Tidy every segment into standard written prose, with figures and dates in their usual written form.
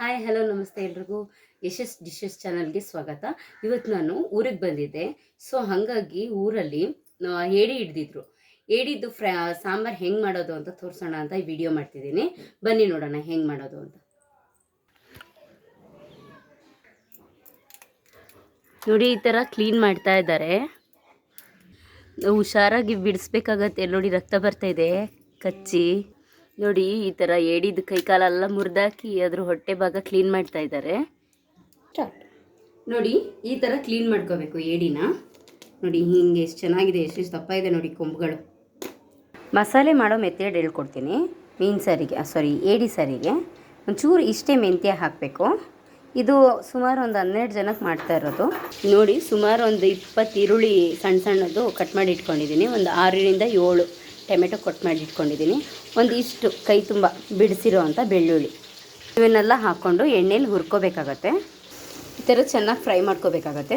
Hi hello ನಮಸ್ತೆ ಎಲ್ರಿಗೂ ಯಶಸ್ dishes ಚಾನಲ್ಗೆ ಸ್ವಾಗತ. ಇವತ್ತು ನಾನು ಊರಿಗೆ ಬಂದಿದ್ದೆ. ಸೊ ಹಾಗಾಗಿ ಊರಲ್ಲಿ ಏಡಿ ಹಿಡ್ದಿದ್ರು. ಏಡಿದ್ದು ಸಾಂಬಾರು ಹೆಂಗೆ ಮಾಡೋದು ಅಂತ ತೋರಿಸೋಣ ಅಂತ ಈ ವಿಡಿಯೋ ಮಾಡ್ತಿದ್ದೀನಿ. ಬನ್ನಿ ನೋಡೋಣ ಹೆಂಗೆ ಮಾಡೋದು ಅಂತ. ನೋಡಿ, ಈ ಥರ ಕ್ಲೀನ್ ಮಾಡ್ತಾ ಇದ್ದಾರೆ. ಹುಷಾರಾಗಿ ಬಿಡಿಸ್ಬೇಕಾಗತ್ತೆ. ನೋಡಿ, ರಕ್ತ ಬರ್ತಾ ಇದೆ ಕಚ್ಚಿ. ನೋಡಿ, ಈ ಥರ ಏಡಿದು ಕೈಕಾಲೆಲ್ಲ ಮುರಿದಾಕಿ ಅದ್ರ ಹೊಟ್ಟೆ ಭಾಗ ಕ್ಲೀನ್ ಮಾಡ್ತಾ ಇದ್ದಾರೆ. ನೋಡಿ, ಈ ಥರ ಕ್ಲೀನ್ ಮಾಡ್ಕೋಬೇಕು ಏಡಿನ. ನೋಡಿ ಹಿಂಗೆ ಎಷ್ಟು ಚೆನ್ನಾಗಿದೆ, ಎಷ್ಟು ದಪ್ಪ ಇದೆ ನೋಡಿ ಕೊಂಬುಗಳು. ಮಸಾಲೆ ಮಾಡೋ ಮೆಥಡ್ ಹೇಳ್ಕೊಡ್ತೀನಿ. ಮೀನು ಸಾರಿಗೆ ಏಡಿ ಸಾರಿಗೆ ಒಂಚೂರು ಇಷ್ಟೇ ಮೆಂತ್ಯ ಹಾಕಬೇಕು. ಇದು ಸುಮಾರು ಒಂದು 12 ಜನಕ್ಕೆ ಮಾಡ್ತಾ ಇರೋದು. ನೋಡಿ, ಸುಮಾರು ಒಂದು 20 ಈರುಳ್ಳಿ ಸಣ್ಣ ಸಣ್ಣದು ಕಟ್ ಮಾಡಿ ಇಟ್ಕೊಂಡಿದ್ದೀನಿ. ಒಂದು 6ರಿಂದ 7 ಟೊಮೆಟೊ ಕಟ್ ಮಾಡಿ ಇಟ್ಕೊಂಡಿದ್ದೀನಿ. ಒಂದಿಷ್ಟು ಕೈ ತುಂಬ ಬಿಡಿಸಿರೋ ಅಂಥ ಬೆಳ್ಳುಳ್ಳಿ, ಇವನ್ನೆಲ್ಲ ಹಾಕ್ಕೊಂಡು ಎಣ್ಣೆಲಿ ಹುರ್ಕೋಬೇಕಾಗತ್ತೆ. ಈ ಥರ ಚೆನ್ನಾಗಿ ಫ್ರೈ ಮಾಡ್ಕೋಬೇಕಾಗತ್ತೆ.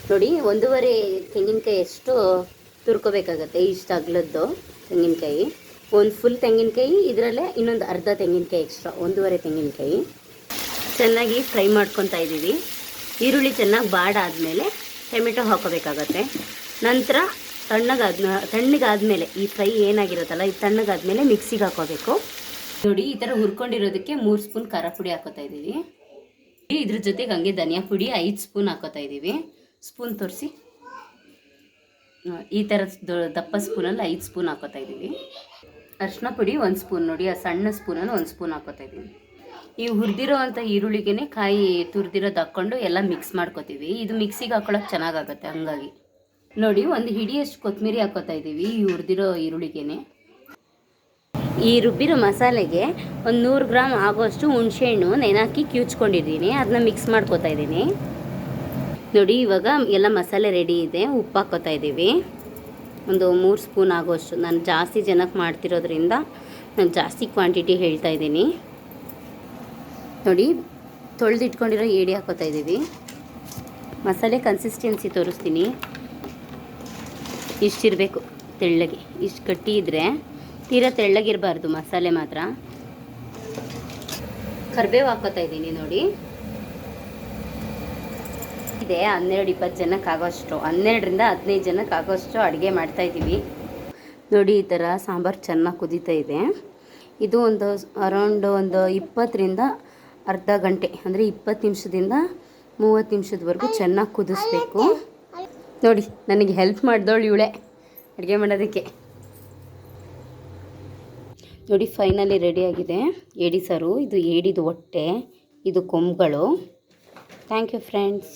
ನೋಡಿ, 1.5 ತೆಂಗಿನಕಾಯಿ ಅಷ್ಟು ತುರ್ಕೋಬೇಕಾಗತ್ತೆ. ಇಷ್ಟು ಅಗಲದ್ದು ತೆಂಗಿನಕಾಯಿ, ಒಂದು ಫುಲ್ ತೆಂಗಿನಕಾಯಿ, ಇದರಲ್ಲೇ ಇನ್ನೊಂದು ಅರ್ಧ ತೆಂಗಿನಕಾಯಿ ಎಕ್ಸ್ಟ್ರಾ, 1.5 ತೆಂಗಿನಕಾಯಿ ಚೆನ್ನಾಗಿ ಫ್ರೈ ಮಾಡ್ಕೊತಾ ಇದ್ದೀವಿ. ಈರುಳ್ಳಿ ಚೆನ್ನಾಗಿ ಬಾಡಾದಮೇಲೆ ಟೊಮೆಟೊ ಹಾಕೋಬೇಕಾಗತ್ತೆ. ನಂತರ ತಣ್ಣಗಾದ್ಮೇಲೆ ಈ ಫ್ರೈ ಏನಾಗಿರುತ್ತಲ್ಲ, ಇದು ತಣ್ಣಗಾದ್ಮೇಲೆ ಮಿಕ್ಸಿಗೆ ಹಾಕೋಬೇಕು. ನೋಡಿ, ಈ ಥರ ಹುರ್ಕೊಂಡಿರೋದಕ್ಕೆ 3 ಸ್ಪೂನ್ ಖಾರ ಪುಡಿ ಹಾಕೋತಾ ಇದ್ದೀವಿ. ಇದ್ರ ಜೊತೆಗೆ ಹಂಗೆ ಧನಿಯಾ ಪುಡಿ 5 ಸ್ಪೂನ್ ಹಾಕೋತಾ ಇದ್ದೀವಿ. ಸ್ಪೂನ್ ತೋರಿಸಿ. ಈ ಥರ ದಪ್ಪ ಸ್ಪೂನಲ್ಲಿ 5 ಸ್ಪೂನ್ ಹಾಕೋತಾ ಇದ್ದೀವಿ. ಅರಿಶಿನ ಪುಡಿ 1 ಸ್ಪೂನ್. ನೋಡಿ, ಆ ಸಣ್ಣ ಸ್ಪೂನಲ್ಲಿ 1 ಸ್ಪೂನ್ ಹಾಕೋತಾ ಇದ್ದೀವಿ. ಈ ಹುರಿದಿರೋ ಅಂಥ ಈರುಳ್ಳಿಗೆ ಕಾಯಿ ತುರಿದಿರೋದು ಹಾಕ್ಕೊಂಡು ಎಲ್ಲ ಮಿಕ್ಸ್ ಮಾಡ್ಕೋತೀವಿ. ಇದು ಮಿಕ್ಸಿಗೆ ಹಾಕೊಳ್ಳೋಕೆ ಚೆನ್ನಾಗಾಗುತ್ತೆ. ಹಂಗಾಗಿ ನೋಡಿ, ಒಂದು ಹಿಡಿಯಷ್ಟು ಕೊತ್ತಂಬರಿ ಹಾಕೋತಾ ಇದ್ದೀವಿ ಈ ಹುರಿದಿರೋ ಈರುಳ್ಳಿಗೆ. ಈ ರುಬ್ಬಿರೋ ಮಸಾಲೆಗೆ ಒಂದು 100 ಗ್ರಾಮ್ ಆಗೋಷ್ಟು ಹುಣಸೆಹಣ್ಣು ನೆನಾಕಿ ಕ್ಯೂಚ್ಕೊಂಡಿದ್ದೀನಿ. ಅದನ್ನ ಮಿಕ್ಸ್ ಮಾಡ್ಕೋತಾ ಇದ್ದೀನಿ. ನೋಡಿ, ಇವಾಗ ಎಲ್ಲ ಮಸಾಲೆ ರೆಡಿ ಇದೆ. ಉಪ್ಪು ಹಾಕೋತಾ ಇದ್ದೀವಿ, ಒಂದು 3 ಸ್ಪೂನ್ ಆಗೋಷ್ಟು. ನಾನು ಜಾಸ್ತಿ ಜನಕ್ಕೆ ಮಾಡ್ತಿರೋದ್ರಿಂದ ನಾನು ಜಾಸ್ತಿ ಕ್ವಾಂಟಿಟಿ ಹೇಳ್ತಾ ಇದ್ದೀನಿ. ನೋಡಿ, ತೊಳೆದಿಟ್ಕೊಂಡಿರೋ ಏಡಿ ಹಾಕೋತಾ ಇದ್ದೀವಿ. ಮಸಾಲೆ ಕನ್ಸಿಸ್ಟೆನ್ಸಿ ತೋರಿಸ್ತೀನಿ. ಇಷ್ಟಿರಬೇಕು ತೆಳ್ಳಗೆ. ಇಷ್ಟು ಗಟ್ಟಿ ಇದ್ದರೆ, ತೀರಾ ತೆಳ್ಳಗಿರಬಾರ್ದು ಮಸಾಲೆ ಮಾತ್ರ. ಕರಿಬೇವು ಹಾಕೋತಾ ಇದ್ದೀನಿ. ನೋಡಿ, ಇದೆ 12-20 ಜನಕ್ಕೆ ಆಗೋಷ್ಟು, 12ರಿಂದ 15 ಜನಕ್ಕೆ ಆಗೋಷ್ಟು ಅಡುಗೆ ಮಾಡ್ತಾಯಿದ್ದೀವಿ. ನೋಡಿ, ಈ ಥರ ಸಾಂಬಾರು ಚೆನ್ನಾಗಿ ಕುದೀತಾ ಇದೆ. ಇದು ಒಂದು ಅರೌಂಡ್ ಒಂದು 20ರಿಂದ ಅರ್ಧ ಗಂಟೆ, ಅಂದರೆ 20 ನಿಮಿಷದಿಂದ 30 ನಿಮಿಷದವರೆಗೂ ಚೆನ್ನಾಗಿ ಕುದಿಸ್ಬೇಕು. ನೋಡಿ, ನನಗೆ ಹೆಲ್ಪ್ ಮಾಡಿದವಳು ಇವಳೆ ಅಡುಗೆ ಮಾಡೋದಕ್ಕೆ. ನೋಡಿ, ಫೈನಲಿ ರೆಡಿಯಾಗಿದೆ ಏಡಿ ಸಾರು. ಇದು ಏಡಿದು ಹೊಟ್ಟೆ, ಇದು ಕೊಂಬುಗಳು. Thank you friends.